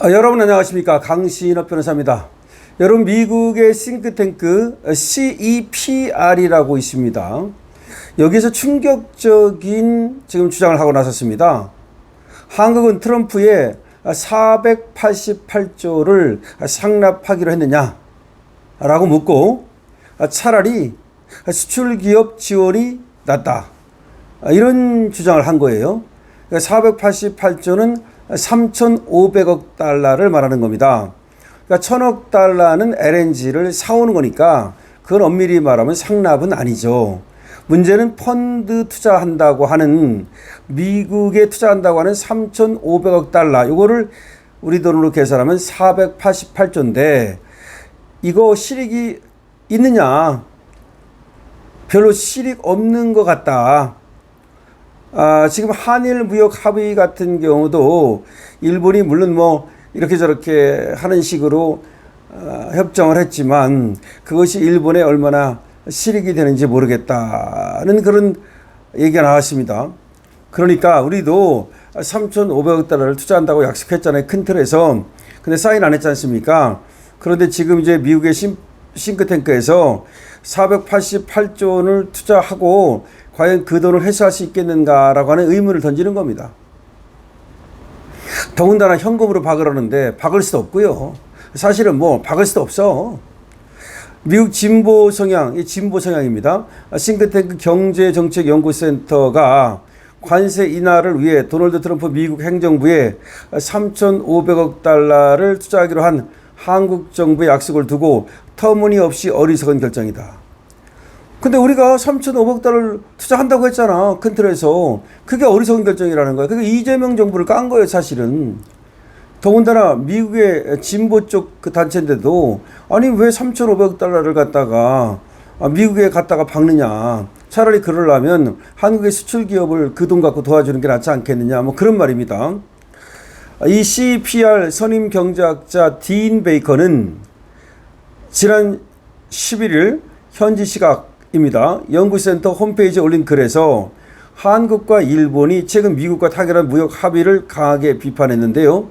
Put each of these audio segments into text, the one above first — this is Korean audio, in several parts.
여러분 안녕하십니까, 강신업 변호사입니다. 여러분, 미국의 싱크탱크 CEPR이라고 있습니다. 여기서 충격적인 지금 주장을 하고 나섰습니다. 한국은 트럼프의 488조를 상납하기로 했느냐 라고 묻고, 차라리 수출기업 지원이 낫다, 이런 주장을 한 거예요. 488조는 3,500억 달러를 말하는 겁니다. 그러니까 1,000억 달러는 LNG를 사오는 거니까 그건 엄밀히 말하면 상납은 아니죠. 문제는 펀드 투자한다고 하는, 미국에 투자한다고 하는 3,500억 달러, 이거를 우리 돈으로 계산하면 488조인데 이거 실익이 있느냐? 별로 실익 없는 것 같다. 지금 한일 무역 합의 같은 경우도 일본이 물론 뭐 이렇게 저렇게 하는 식으로 협정을 했지만 그것이 일본에 얼마나 실익이 되는지 모르겠다는 그런 얘기가 나왔습니다. 그러니까 우리도 3,500억 달러를 투자한다고 약속했잖아요, 큰 틀에서. 근데 사인 안 했지 않습니까? 그런데 지금 이제 미국의 싱크탱크에서 488조 원을 투자하고 과연 그 돈을 회수할 수 있겠는가라고 하는 의문을 던지는 겁니다. 더군다나 현금으로 박으라는데 박을 수도 없고요. 사실은 뭐 박을 수도 없어. 미국 진보 성향입니다. 싱크탱크 경제정책연구센터가 관세 인하를 위해 도널드 트럼프 미국 행정부에 3,500억 달러를 투자하기로 한 한국 정부의 약속을 두고 터무니없이 어리석은 결정이다. 근데 우리가 3,500억 달러를 투자한다고 했잖아, 큰 틀에서. 그게 어리석은 결정이라는 거야. 그게 이재명 정부를 깐 거예요, 사실은. 더군다나 미국의 진보 쪽 그 단체인데도 아니 왜 3,500억 달러를 갖다가 미국에 갖다가 박느냐. 차라리 그러려면 한국의 수출 기업을 그 돈 갖고 도와주는 게 낫지 않겠느냐, 뭐 그런 말입니다. 이 CPR 선임 경제학자 딘 베이커는 지난 11일 현지 시각입니다. 연구센터 홈페이지에 올린 글에서 한국과 일본이 최근 미국과 타결한 무역 합의를 강하게 비판했는데요.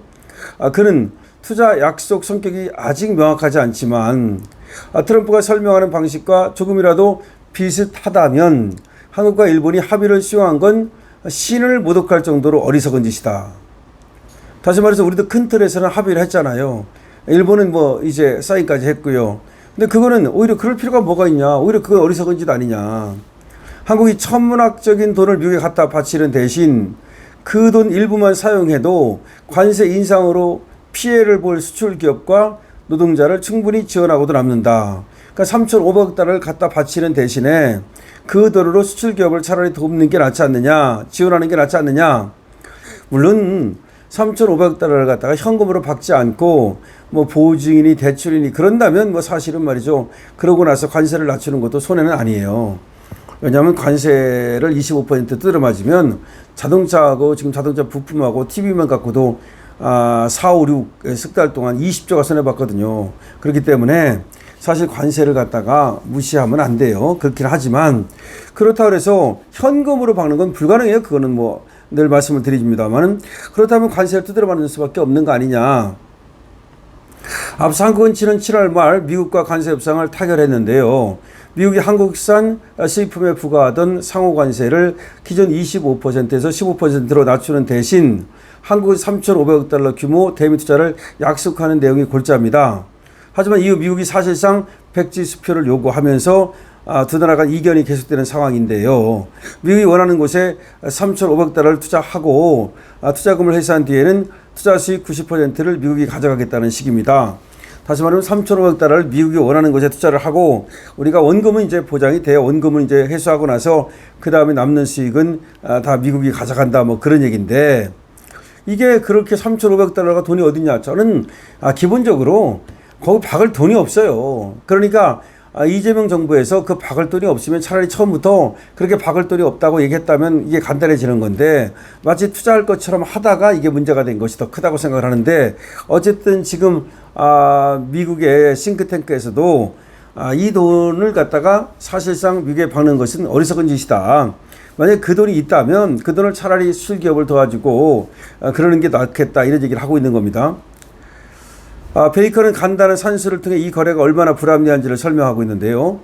그는 투자 약속 성격이 아직 명확하지 않지만 트럼프가 설명하는 방식과 조금이라도 비슷하다면 한국과 일본이 합의를 수용한 건 신을 모독할 정도로 어리석은 짓이다. 다시 말해서 우리도 큰 틀에서는 합의를 했잖아요. 일본은 뭐 이제 사인까지 했고요. 근데 그거는 오히려 그럴 필요가 뭐가 있냐. 오히려 그건 어리석은 짓 아니냐. 한국이 천문학적인 돈을 미국에 갖다 바치는 대신 그 돈 일부만 사용해도 관세 인상으로 피해를 볼 수출 기업과 노동자를 충분히 지원하고도 남는다. 그러니까 3,500억 달러를 갖다 바치는 대신에 그 돈으로 수출 기업을 차라리 돕는 게 낫지 않느냐, 지원하는 게 낫지 않느냐. 물론 3,500억 달러를 갖다가 현금으로 박지 않고 뭐 보증이니 대출이니 그런다면 뭐 사실은 말이죠, 그러고 나서 관세를 낮추는 것도 손해는 아니에요. 왜냐하면 관세를 25% 뜯어 맞으면 자동차하고 지금 자동차 부품하고 TV만 갖고도 4, 5, 6 석 달 동안 20조가 손해봤거든요. 그렇기 때문에 사실 관세를 갖다가 무시하면 안 돼요. 그렇긴 하지만 그렇다고 해서 현금으로 박는 건 불가능해요. 그거는 뭐 늘 말씀을 드립니다만, 그렇다면 관세를 두드려 맞는 수밖에 없는 거 아니냐. 앞서 한국은 지난 7월 말 미국과 관세 협상을 타결했는데요. 미국이 한국산 수입품에 부과하던 상호 관세를 기존 25%에서 15%로 낮추는 대신 한국은 3,500억 달러 규모 대미 투자를 약속하는 내용이 골자입니다. 하지만 이후 미국이 사실상 백지 수표를 요구하면서 두 나라 간 이견이 계속되는 상황인데요. 미국이 원하는 곳에 3,500억 달러를 투자하고 투자금을 회수한 뒤에는 투자 수익 90%를 미국이 가져가겠다는 식입니다. 다시 말하면 3,500억 달러를 미국이 원하는 곳에 투자를 하고 우리가 원금은 이제 보장이 돼요. 원금은 이제 회수하고 나서 그 다음에 남는 수익은 다 미국이 가져간다, 뭐 그런 얘기인데, 이게 그렇게 3,500억 달러가 돈이 어디냐. 저는 기본적으로 거기 박을 돈이 없어요. 그러니까 이재명 정부에서 그 박을 돈이 없으면 차라리 처음부터 그렇게 박을 돈이 없다고 얘기했다면 이게 간단해지는 건데, 마치 투자할 것처럼 하다가 이게 문제가 된 것이 더 크다고 생각을 하는데, 어쨌든 지금 미국의 싱크탱크에서도 이 돈을 갖다가 사실상 미국에 박는 것은 어리석은 짓이다. 만약에 그 돈이 있다면 그 돈을 차라리 수출기업을 도와주고 그러는 게 낫겠다, 이런 얘기를 하고 있는 겁니다. 베이커는 간단한 산수를 통해 이 거래가 얼마나 불합리한지를 설명하고 있는데요.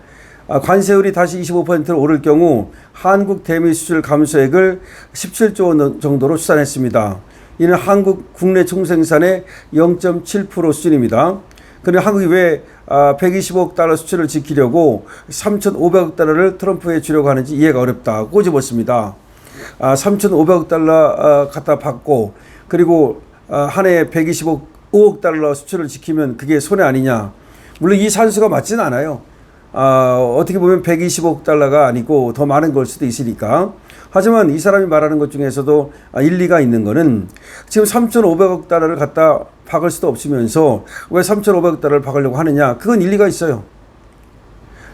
관세율이 다시 25%로 오를 경우 한국 대미 수출 감소액을 17조 원 정도로 추산했습니다. 이는 한국 국내 총생산의 0.7% 수준입니다. 그런데 한국이 왜 125억 달러 수출을 지키려고 3,500억 달러를 트럼프에 주려고 하는지 이해가 어렵다 꼬집었습니다. 3,500억 달러 갖다 받고 그리고 한 해에 125억 달러 수출을 지키면 그게 손해 아니냐. 물론 이 산수가 맞지는 않아요. 어떻게 보면 120억 달러가 아니고 더 많은 걸 수도 있으니까. 하지만 이 사람이 말하는 것 중에서도 일리가 있는 거는 지금 3,500억 달러를 갖다 박을 수도 없으면서 왜 3,500억 달러를 박으려고 하느냐. 그건 일리가 있어요.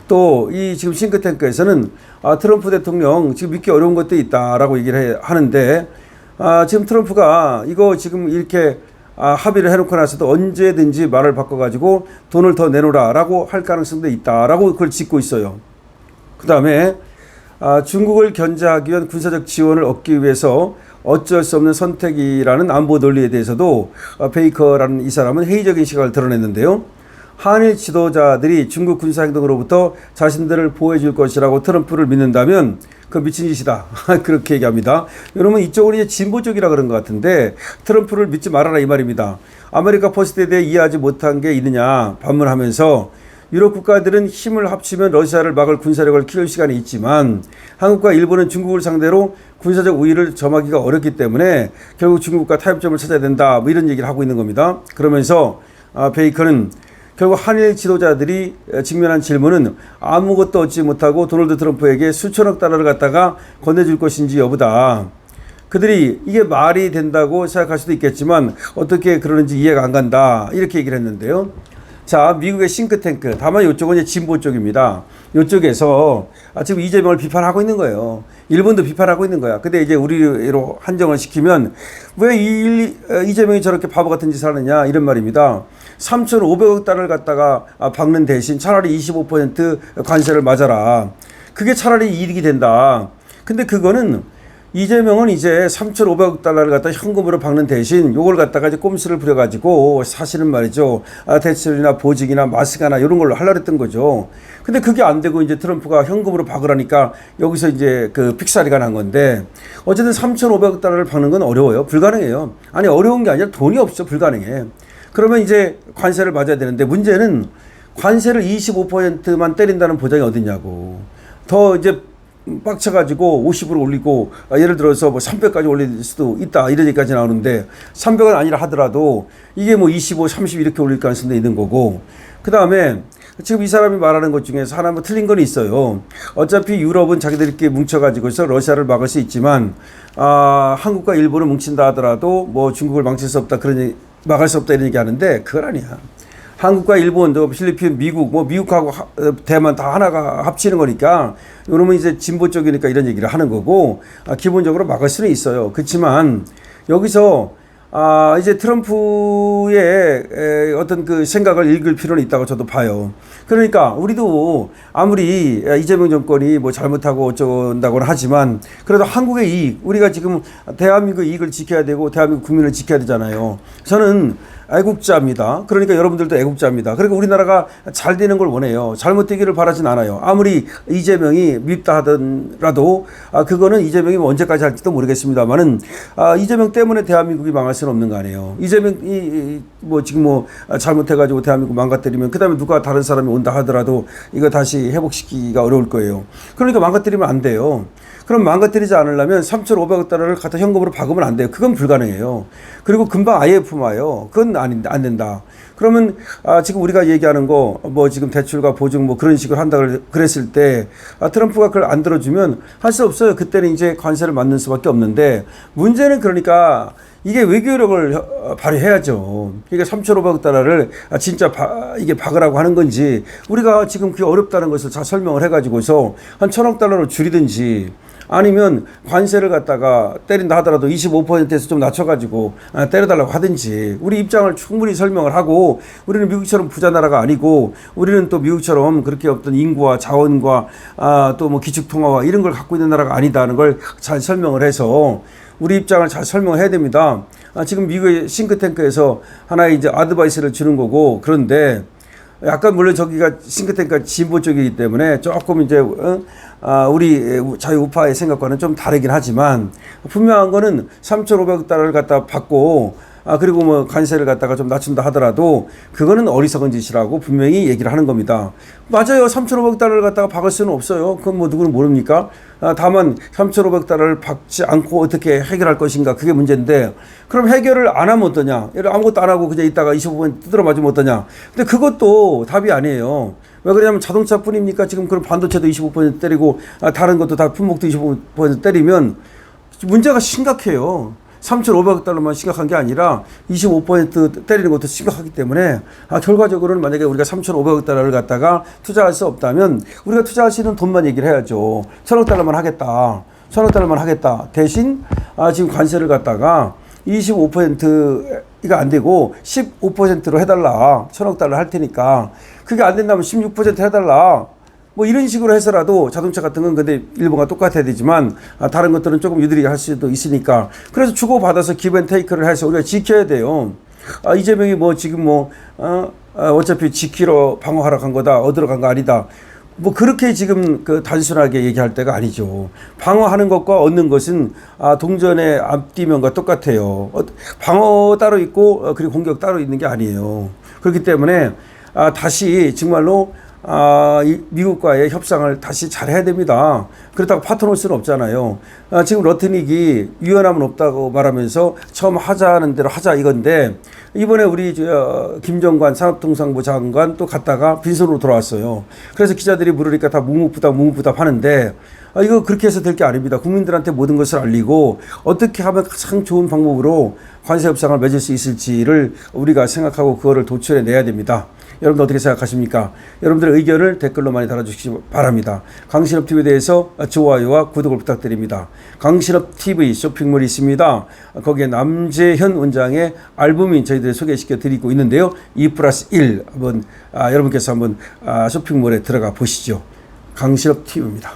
또 이 지금 싱크탱크에서는 트럼프 대통령 지금 믿기 어려운 것도 있다라고 얘기를 하는데 지금 트럼프가 이거 지금 이렇게 합의를 해놓고 나서도 언제든지 말을 바꿔가지고 돈을 더 내놓으라라고 할 가능성도 있다라고 그걸 짚고 있어요. 그 다음에 중국을 견제하기 위한 군사적 지원을 얻기 위해서 어쩔 수 없는 선택이라는 안보 논리에 대해서도 베이커라는 이 사람은 회의적인 시각을 드러냈는데요. 한일 지도자들이 중국 군사행동으로부터 자신들을 보호해 줄 것이라고 트럼프를 믿는다면 그 미친 짓이다. 그렇게 얘기합니다. 여러분 이쪽은 이제 진보 쪽이라 그런 것 같은데 트럼프를 믿지 말아라 이 말입니다. 아메리카 퍼스트에 대해 이해하지 못한 게 있느냐 반문하면서 유럽 국가들은 힘을 합치면 러시아를 막을 군사력을 키울 시간이 있지만 한국과 일본은 중국을 상대로 군사적 우위를 점하기가 어렵기 때문에 결국 중국과 타협점을 찾아야 된다. 뭐 이런 얘기를 하고 있는 겁니다. 그러면서 베이커는 결국 한일 지도자들이 직면한 질문은 아무것도 얻지 못하고 도널드 트럼프에게 수천억 달러를 갖다가 건네줄 것인지 여부다. 그들이 이게 말이 된다고 생각할 수도 있겠지만 어떻게 그러는지 이해가 안 간다. 이렇게 얘기를 했는데요. 자, 미국의 싱크탱크, 다만 이쪽은 이제 진보 쪽입니다. 이쪽에서 지금 이재명을 비판하고 있는 거예요. 일본도 비판하고 있는 거야. 근데 이제 우리로 한정을 시키면 왜 이재명이 저렇게 바보 같은 짓을 하느냐 이런 말입니다. 3,500억 달러를 갖다가 박는 대신 차라리 25% 관세를 맞아라. 그게 차라리 이득이 된다. 근데 그거는 이재명은 이제 3,500억 달러를 갖다 현금으로 박는 대신 요걸 갖다가 이제 꼼수를 부려가지고 사실은 말이죠. 대출이나 보직이나 마스크나 이런 걸로 하려고 했던 거죠. 근데 그게 안 되고 이제 트럼프가 현금으로 박으라니까 여기서 이제 그 픽사리가 난 건데 어쨌든 3,500억 달러를 박는 건 어려워요. 불가능해요. 아니 어려운 게 아니라 돈이 없어. 불가능해. 그러면 이제 관세를 맞아야 되는데 문제는 관세를 25%만 때린다는 보장이 어딨냐고. 더 이제 빡쳐가지고 50으로 올리고 예를 들어서 뭐 300까지 올릴 수도 있다 이런 얘기까지 나오는데 300은 아니라 하더라도 이게 뭐 25, 30 이렇게 올릴 가능성도 있는 거고 그 다음에 지금 이 사람이 말하는 것 중에서 하나 뭐 틀린 건 있어요. 어차피 유럽은 자기들끼리 뭉쳐가지고서 러시아를 막을 수 있지만 한국과 일본을 뭉친다 하더라도 뭐 중국을 망칠 수 없다 그런 막을 수 없다 이런 얘기 하는데 그건 아니야. 한국과 일본, 필리핀, 미국, 뭐 미국하고 대만 다 하나가 합치는 거니까 이러면 이제 진보 쪽이니까 이런 얘기를 하는 거고 기본적으로 막을 수는 있어요. 그렇지만 여기서 이제 트럼프의 어떤 그 생각을 읽을 필요는 있다고 저도 봐요. 그러니까 우리도 아무리 이재명 정권이 뭐 잘못하고 어쩐다고는 하지만 그래도 한국의 이익, 우리가 지금 대한민국 이익을 지켜야 되고 대한민국 국민을 지켜야 되잖아요. 저는 애국자입니다. 그러니까 여러분들도 애국자입니다. 그러니까 우리나라가 잘 되는 걸 원해요. 잘못되기를 바라진 않아요. 아무리 이재명이 밉다 하더라도 그거는 이재명이 언제까지 할지도 모르겠습니다만은 이재명 때문에 대한민국이 망할 수는 없는 거 아니에요. 이재명이 뭐 지금 뭐 잘못해가지고 대한민국 망가뜨리면 그 다음에 누가 다른 사람이 온다 하더라도 이거 다시 회복시키기가 어려울 거예요. 그러니까 망가뜨리면 안 돼요. 그럼 망가뜨리지 않으려면 3,500억 달러를 갖다 현금으로 박으면 안 돼요. 그건 불가능해요. 그리고 금방 IMF 와요. 그건 안 된다. 그러면 지금 우리가 얘기하는 거 뭐 지금 대출과 보증 뭐 그런 식으로 한다 그랬을 때 트럼프가 그걸 안 들어주면 할 수 없어요. 그때는 이제 관세를 맞는 수밖에 없는데 문제는 그러니까 이게 외교력을 발휘해야죠. 그러니까 3,500억 달러를 진짜 이게 박으라고 하는 건지 우리가 지금 그게 어렵다는 것을 잘 설명을 해가지고서 한 1,000억 달러로 줄이든지 아니면 관세를 갖다가 때린다 하더라도 25%에서 좀 낮춰가지고 때려달라고 하든지 우리 입장을 충분히 설명을 하고 우리는 미국처럼 부자 나라가 아니고 우리는 또 미국처럼 그렇게 어떤 인구와 자원과 또 뭐 기축통화와 이런 걸 갖고 있는 나라가 아니다는 걸 잘 설명을 해서 우리 입장을 잘 설명해야 됩니다. 지금 미국의 싱크탱크에서 하나의 이제 아드바이스를 주는 거고 그런데 약간 물론 저기가 싱크탱크가 진보 쪽이기 때문에 조금 이제 우리 자유우파의 생각과는 좀 다르긴 하지만 분명한 거는 3,500억 달러를 갖다 받고 그리고 뭐 관세를 갖다가 좀 낮춘다 하더라도 그거는 어리석은 짓이라고 분명히 얘기를 하는 겁니다. 맞아요. 3,500 달러를 갖다가 박을 수는 없어요. 그건 뭐 누구는 모릅니까? 다만 3,500 달러를 박지 않고 어떻게 해결할 것인가 그게 문제인데 그럼 해결을 안 하면 어떠냐? 아무것도 안 하고 그냥 있다가 25% 두드려 맞으면 어떠냐? 근데 그것도 답이 아니에요. 왜 그러냐면 자동차뿐입니까? 지금 그럼 반도체도 25% 때리고 다른 것도 다 품목도 25% 때리면 문제가 심각해요. 3,500억 달러만 심각한 게 아니라 25% 때리는 것도 심각하기 때문에 결과적으로는 만약에 우리가 3,500억 달러를 갖다가 투자할 수 없다면 우리가 투자할 수 있는 돈만 얘기를 해야죠. 1,000억 달러만 하겠다. 1,000억 달러만 하겠다. 대신 지금 관세를 갖다가 25%가 안 되고 15%로 해달라. 1,000억 달러 할 테니까 그게 안 된다면 16% 해달라. 뭐 이런 식으로 해서라도 자동차 같은 건 근데 일본과 똑같아야 되지만 다른 것들은 조금 유들이 할 수도 있으니까 그래서 주고받아서 기브앤테이크를 해서 우리가 지켜야 돼요. 이재명이 뭐 지금 뭐 어차피 지키러 방어하러 간 거다 얻으러 간 거 아니다. 뭐 그렇게 지금 그 단순하게 얘기할 때가 아니죠. 방어하는 것과 얻는 것은 동전의 앞뒤면과 똑같아요. 방어 따로 있고 그리고 공격 따로 있는 게 아니에요. 그렇기 때문에 다시 정말로 미국과의 협상을 다시 잘 해야 됩니다. 그렇다고 파토놓을 수는 없잖아요. 지금 러트닉이 유연함은 없다고 말하면서 처음 하자는 대로 하자 이건데 이번에 우리 김정관 산업통상부 장관 또 갔다가 빈손으로 돌아왔어요. 그래서 기자들이 물으니까 다 묵묵부답 하는데 이거 그렇게 해서 될 게 아닙니다. 국민들한테 모든 것을 알리고 어떻게 하면 가장 좋은 방법으로 관세 협상을 맺을 수 있을지를 우리가 생각하고 그거를 도출해 내야 됩니다. 여러분들 어떻게 생각하십니까? 여러분들의 의견을 댓글로 많이 달아주시기 바랍니다. 강신업TV에 대해서 좋아요와 구독을 부탁드립니다. 강신업TV 쇼핑몰이 있습니다. 거기에 남재현 원장의 앨범이 저희들이 소개시켜 드리고 있는데요. 2+1 한번 여러분께서 한번 쇼핑몰에 들어가 보시죠. 강신업TV입니다.